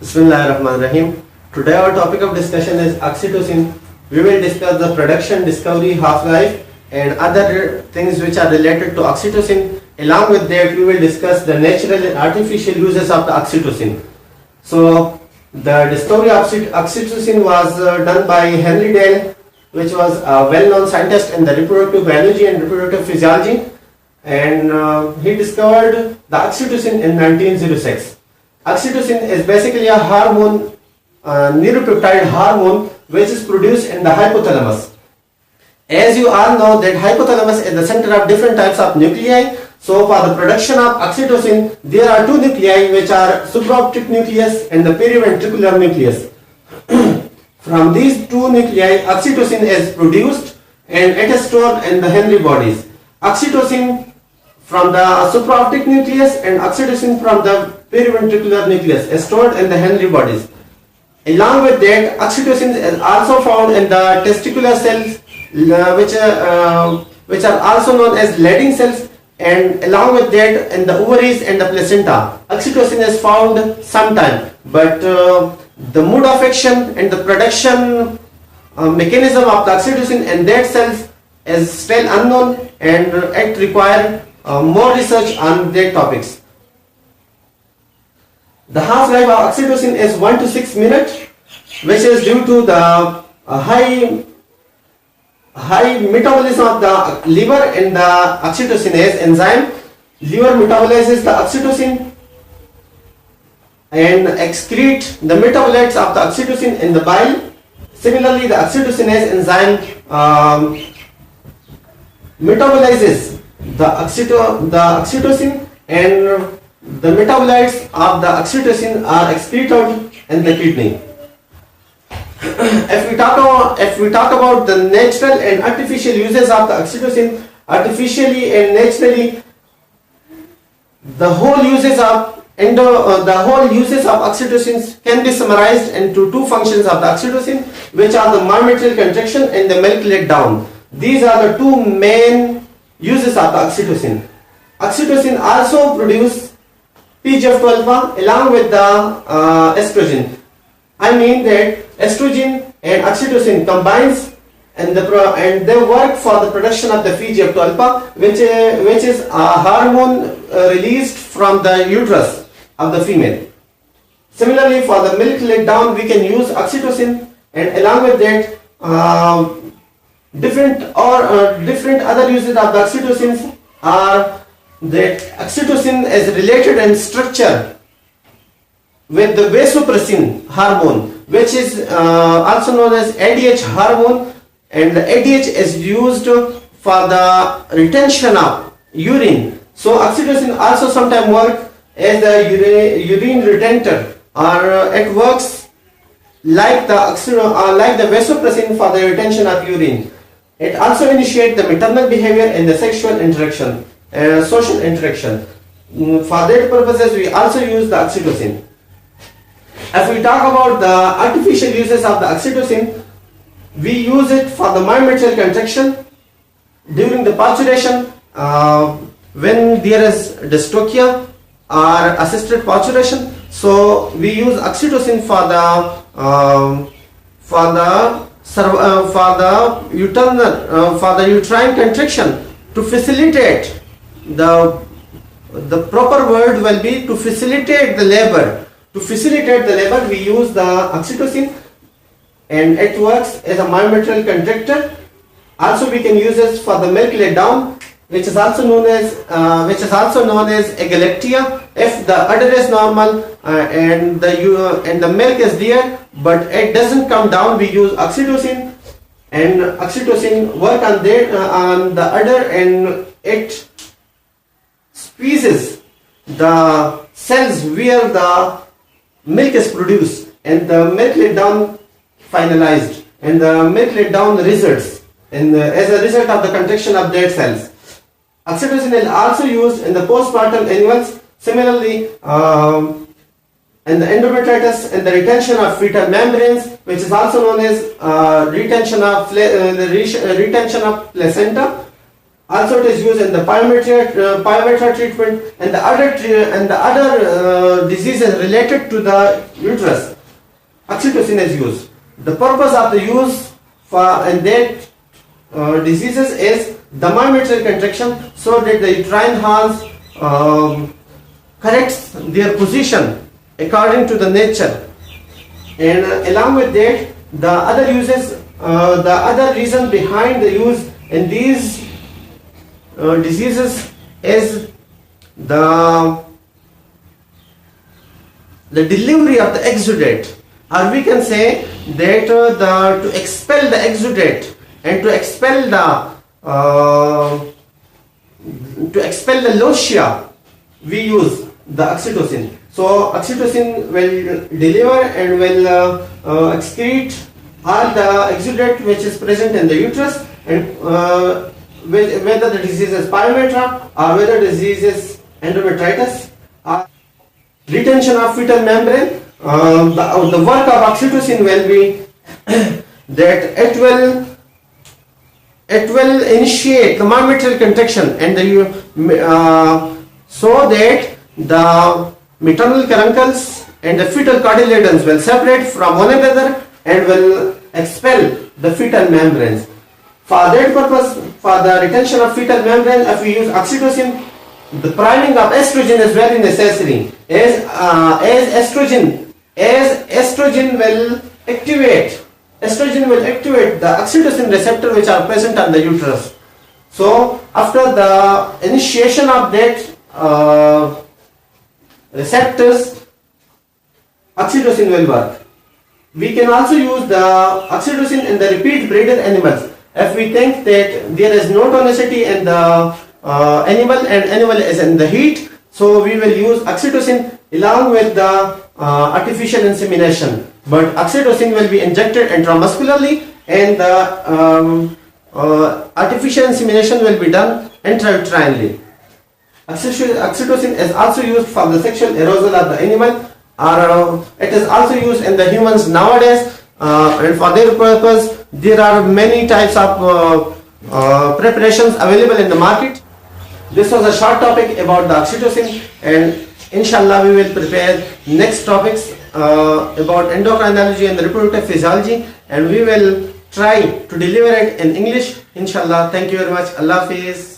Bismillahirrahmanirrahim. Today our topic of discussion is oxytocin. We will discuss the production, discovery, half-life and other things which are related to oxytocin. Along with that we will discuss the natural and artificial uses of the oxytocin. So the discovery of oxytocin was done by Henry Dale, which was a well-known scientist in the reproductive biology and reproductive physiology, and he discovered the oxytocin in 1906. Oxytocin is basically a hormone, neuropeptide hormone, which is produced in the hypothalamus. As you all know that hypothalamus is the center of different types of nuclei. So for the production of oxytocin, there are two nuclei which are supraoptic nucleus and the periventricular nucleus. From these two nuclei, oxytocin is produced and it is stored in the Henry bodies. Oxytocin from the supraoptic nucleus and oxytocin from the periventricular nucleus is stored in the Henry bodies. Along with that, oxytocin is also found in the testicular cells, which are also known as Leydig cells, and along with that in the ovaries and the placenta. Oxytocin is found sometime, but the mode of action and the production mechanism of the oxytocin in that cells is still unknown, and it requires more research on that topics. The half-life of oxytocin is 1 to 6 minutes, which is due to the high metabolism of the liver and the oxytocinase enzyme. Liver metabolizes the oxytocin and excrete the metabolites of the oxytocin in the bile. Similarly, the oxytocinase enzyme metabolizes the oxytocin, and the metabolites of the oxytocin are excreted in the kidney. If we talk about the natural and artificial uses of the oxytocin, artificially and naturally, the whole uses of oxytocin can be summarized into two functions of the oxytocin, which are the myometrial contraction and the milk let down. These are the two main uses of the oxytocin. Oxytocin also produces PGF2 alpha along with the estrogen. I mean that estrogen and oxytocin combines and they work for the production of the PGF2 alpha, which is a hormone released from the uterus of the female. Similarly, for the milk let down, we can use oxytocin, and along with that, different other uses of the oxytocin are that oxytocin is related in structure with the vasopressin hormone, which is also known as ADH hormone, and the ADH is used for the retention of urine. So oxytocin also sometimes works as the urine retentor, or it works like the vasopressin for the retention of urine. It also initiates the maternal behavior and the sexual interaction, social interaction. For that purposes, we also use the oxytocin. If we talk about the artificial uses of the oxytocin, we use it for the myometrial contraction during the parturition, when there is dystocia or assisted parturition. So we use oxytocin for the uterine contraction to facilitate the proper word will be to facilitate the labor. To facilitate the labor, we use the oxytocin, and it works as a myometrial contractor. Also, we can use it for the milk let down, which is also known as agalactia. If the udder is normal and the milk is there, but it doesn't come down, we use oxytocin, and oxytocin work on the udder, and it squeezes the cells where the milk is produced, and the milk let down finalized, and the milk let down results as a result of the contraction of dead cells. Oxytocin is also used in the postpartum animals. Similarly, in the endometritis and the retention of fetal membranes, which is also known as retention of placenta. Also, it is used in the pyometra treatment and the other diseases related to the uterus. Oxytocin is used. The purpose of the use in that diseases is the myometrial contraction, so that the uterine horns corrects their position according to the nature. And along with that, the other uses, the other reason behind the use in these diseases is the delivery of the exudate, or we can say that to expel the exudate and to expel the lochia, we use the oxytocin. So oxytocin will deliver and will excrete all the exudate which is present in the uterus, and whether the disease is pyometra or whether the disease is endometritis or retention of fetal membrane. The work of oxytocin will be that it will initiate the myometrial contraction and so that the maternal caruncles and the fetal cotyledons will separate from one another and will expel the fetal membranes. For that purpose, for the retention of fetal membrane, if we use oxytocin, the priming of estrogen is very necessary. As estrogen will activate the oxytocin receptor which are present on the uterus. So after the initiation of that receptors, oxytocin will work. We can also use the oxytocin in the repeat breeded animals. If we think that there is no tonicity in the animal and animal is in the heat, so we will use oxytocin along with the artificial insemination. But oxytocin will be injected intramuscularly, and the artificial insemination will be done intrauterинely. Oxytocin is also used for the sexual arousal of the animal, or it is also used in the humans nowadays, and for their purpose there are many types of preparations available in the market. This was a short topic about the oxytocin, and inshallah we will prepare next topics about endocrinology and the reproductive physiology, and we will try to deliver it in English, inshallah. Thank you very much. Allah Hafiz.